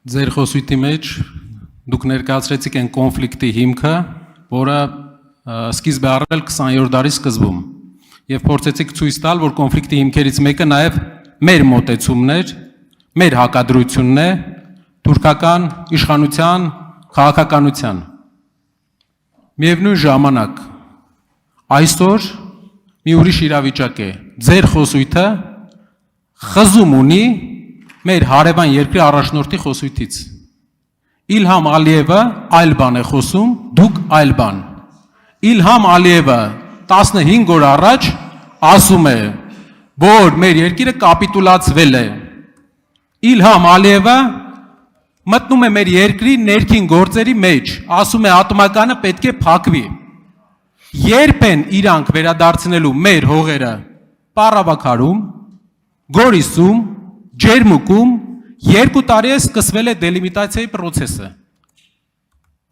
Ձեր խոսույթի մեջ դուք ներկայացրեցիք այն կոնֆլիկտի հիմքը, որը սկիզբ է առել 20-րդ դարի սկզբում, եւ փորձեցիք ցույց տալ, որ կոնֆլիկտի հիմքերից մեկը նաեւ մեր մոտեցումներ, մեր հակադրությունն է թուրքական իշխանության, քաղաքականության։ Միևնույն ժամանակ այսօր մի ուրիշ իրավիճակ է։ Ձեր խոսույթը խզում ունի մեր հարևան երկրի առաջնորդի խոսույթից։ Իլհամ Ալիևը այլ բան է խոսում, դուք այլ բան։ Իլհամ Ալիևը 15 օր առաջ ասում է, որ մեր երկիրը կապիտուլացվել է։ Իլհամ Ալիևը մտնում է մեր երկրի ներքին գործերի մեջ, ասում է ատոմականը պետք է փակվի։ Երբ են իրանք վերադարձնելու մեր հողերը Պարավաքարում, Գորիսում, Ջերմուկում 2 տարի է սկսվել է դելիմիտացիայի process-ը։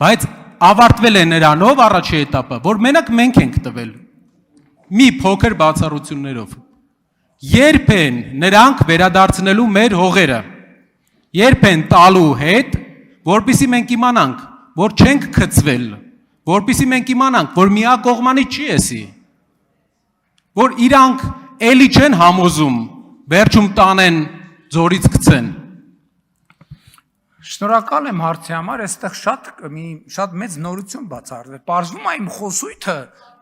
Բայց ավարտվել է նրանով առաջի էտապը, որ մենակ մենք ենք տվել մի փոքր բացառություններով։ Երբ են նրանք վերադարձնելու մեր հողերը, երբ են տալու հետ, որպեսզի մենք իմանանք, որ չենք քծվել, որպեսզի մենք իմանանք, որ միակողմանի չի էսի, որ իրանք էլի չեն համոզում, վերջում տանեն ձորից գցեն։ Շնորհակալ եմ հարցի համար, այստեղ շատ մեծ նորություն բացառվել։ Պարզվում է իմ խոսույթը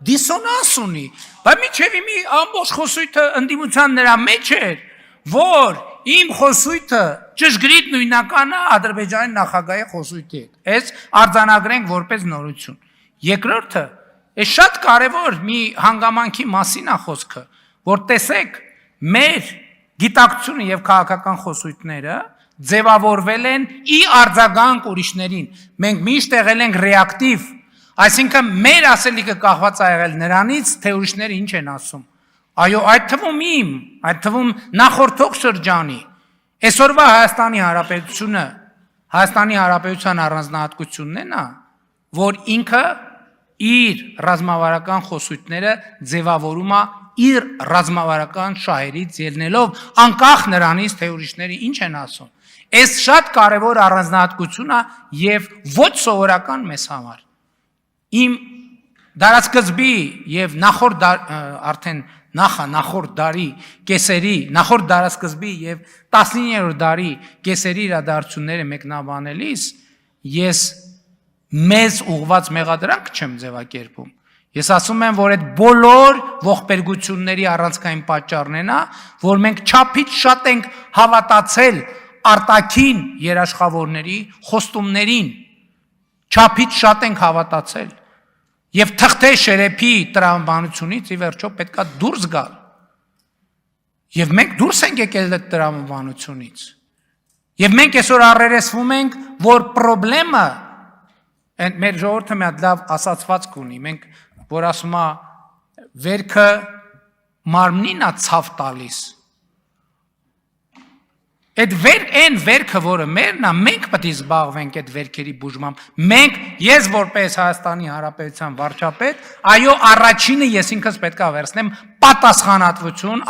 դիսոնանս ունի, բայց միջև մի ամբողջ խոսույթը ընդդիմության նրա մեջ էր, որ իմ խոսույթը ճշգրիտ նույնականը Ադրբեջանի նախագահի խոսույթի հետ։ Այս արձանագրենք որպես նորություն։ Երկրորդը, այս շատ կարևոր մի հանգամանքի մասին է խոսքը, որ տեսեք, մեր գիտակցությունը եւ քաղաքական խոսույթները ձևավորվել են ի արձագանք ուրիշներին։ Մենք միշտ եղել ենք ռեակտիվ, այսինքն մեր ասելիքը կախված է եղել նրանից, թե ուրիշները ինչ են ասում։ Այո, այդ թվում իմ, այդ թվում նախորդող շրջանի, այսօրվա Հայաստանի Հանրապետության առանձնահատկությունն է նա, որ ինքը իր ռազմավարական խոսույթները ձևավորում է իր ռազմավարական շահերից ելնելով, անկախ նրանից, թե ուրիշները ինչ են ասում։ Այս շատ կարևոր առանձնահատկություն է եւ ոչ սովորական մեզ համար։ Իմ դարաշրջանի եւ նախորդ դարի կեսերի, նախորդ դարաշրջանի եւ 19-րդ դարի կեսերի իրադարձությունները մեկնաբանելիս ես մեզ ուղված մեղադրանք չեմ ձևակերպում։ Ես ասում եմ, որ այդ բոլոր ողբերգությունների առանցքային պատճառն է նա, որ մենք չափից շատ ենք հավատացել արտաքին երաշխավորների խոստումներին, չափից շատ ենք հավատացել եւ թղթե շերեփի տրամաբանությունից ի վերջո պետքա դուրս գալ։ Եվ մենք դուրս ենք եկել այդ տրամաբանությունից։ Եվ մենք այսօր առերեսվում ենք, որ խնդրեմը մեր ժողովուրդը մի հատ լավ ասացվածք ունի, մենք որ ասում է վերքը մարմնին է ցավ տալիս։ Այդ վերքը, որը մերն է, մենք պետք է զբաղվենք այդ վերքերի բուժմամբ։ Մենք, ես որպես Հայաստանի Հանրապետության վարչապետ, այո, առաջինը ես ինքս պետք է վերցնեմ պատասխանատվություն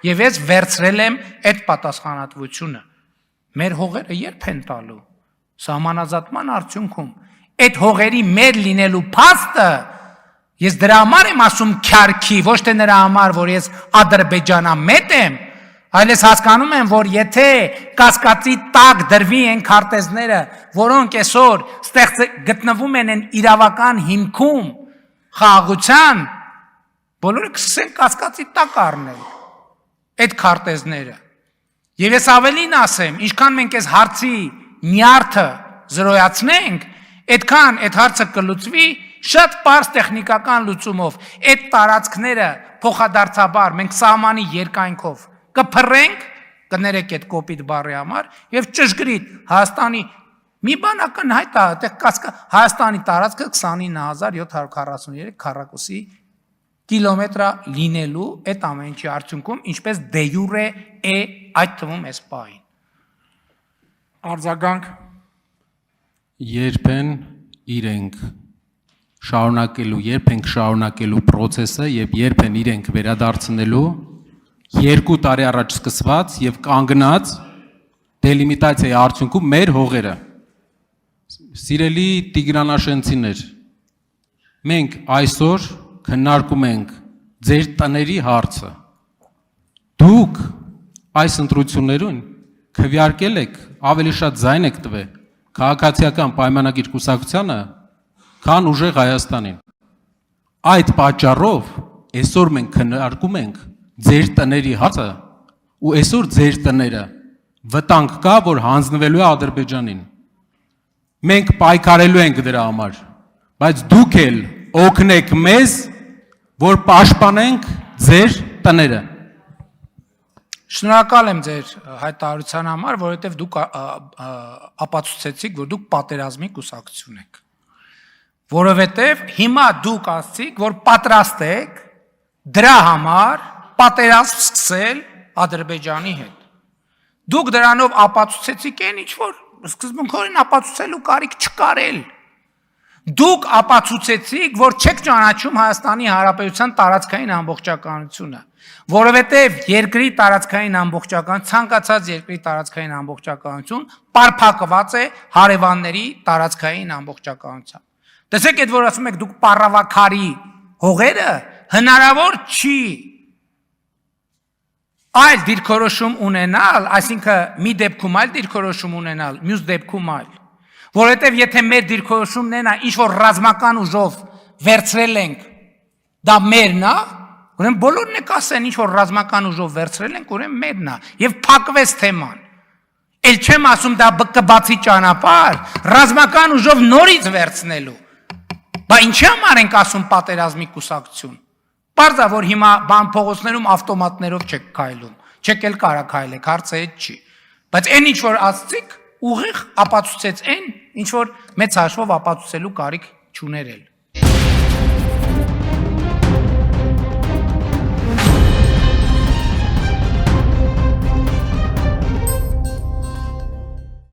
եւ ես վերցրել եմ այդ պատասխանատվությունը։ Մեր հողերը երբ են տալու։ Սահմանազատման արդյունքում այդ հողերի մեր լինելու փաստը ես դրա համար եմ ասում քյարքի, ոչ թե նրա համար, որ ես ադրբեջանամետ եմ, այլ ես հասկանում եմ, որ եթե կասկածի տակ դրվի են քարտեզները, որոնք այսօր գտնվում են իրավական հիմքում խաղաղության, բոլորը կսկսեն կասկածի տակ առնել այդ քարտեզները։ Եվ ես ավելին ասեմ, ինչքան մենք այս հարցի նյարդը զրոյացնենք, այդքան այդ հարցը կլուծվի շատ պարզ տեխնիկական լուծումով, այդ տարածքները փոխադարձաբար մենք սահմանի երկայնքով կփռենք, կներեք այդ կոպիտ բառի համար, եւ ճշգրիտ Հայաստանի մի բան ակնհայտ է, Հայաստանի տարածքը 29743 քառակուսի կիլոմետր լինելու այդ ամենի արդյունքում, ինչպես դե յուրե է այդ թվում էս պահին։ Արձագանք երբ ենք շարունակելու process-ը եւ երբ են իրենք վերադարձնելու 2 տարի առաջ սկսված եւ կանգնած դելիմիտացիայի արդյունքում մեր հողերը։ Սիրելի Տիգրանաշենցիներ, մենք այսօր քննարկում ենք ձեր տների հարցը։ Դուք այս ընտրություններուն քվեարկել եք, ավելի շատ ձայն եք տվել քաղաքացիական պայմանագիր կուսակցությանը, քան ուժեղ Հայաստանին։ Այդ պատճառով այսօր մենք քննարկում ենք ձեր տների հարցը, ու այսօր ձեր տները վտանգ կա, որ հանձնվելու է Ադրբեջանին։ Մենք պայքարելու ենք դրա համար, բայց դուք էլ օգնեք մեզ, որ պաշտպանենք ձեր տները։ Շնորհակալ եմ ձեր հայտարարության համար, որովհետև դուք ապացուցեցիք, որ դուք պատերազմի կուսակցություն եք։ Որովհետև հիմա դուք ասցիք, որ պատրաստ եք դրա համար պատերազմ սկսել Ադրբեջանի հետ։ Դուք դրանով ապացուցեցիք այն, ինչ որ սկզբունքորեն ապացուցելու կարիք չկար էլ։ Դուք ապացուցեցիք, որ չեք ճանաչում Հայաստանի Հանրապետության տարածքային ամբողջականությունը, որովհետև երկրի տարածքային ամբողջական, ցանկացած երկրի տարածքային ամբողջականություն պարփակված է հարևանների տարածքային ամբողջականությամբ։ Տեսեք, այդ որ ասում եք դուք պարավաքարի հողերը, հնարավոր չի այլ դիրքորոշում ունենալ, այսինքն մի դեպքում այլ դիրքորոշում ունենալ, մյուս դեպքում այլ։ Որովհետև եթե մեր դիրքորոշումն են, ինչ որ ռազմական ուժով վերցրել ենք, դա մերն է, ուրեմն բոլորն եք ասեն, ինչ որ ռազմական ուժով վերցրել ենք, ուրեմն մերն է, եւ փակվեց թեման։ Էլ չեմ ասում դա կբացի ճանապարհ, ռազմական ուժով նորից վերցնելու։ Բա ինչի համար ենք ասում պատերազմի կուսակցություն։ Պարզա որ հիմա բան փողոցներում ավտոմատներով չեք քայլում, չեք էլ կարա քայլեք, հարցը այդ չի։ Բայց այն ինչ որ ասցիք, ուղիղ ապացուցեց այն, ինչ որ մեծ հաշվով ապացուցելու կարիք չուներ էլ։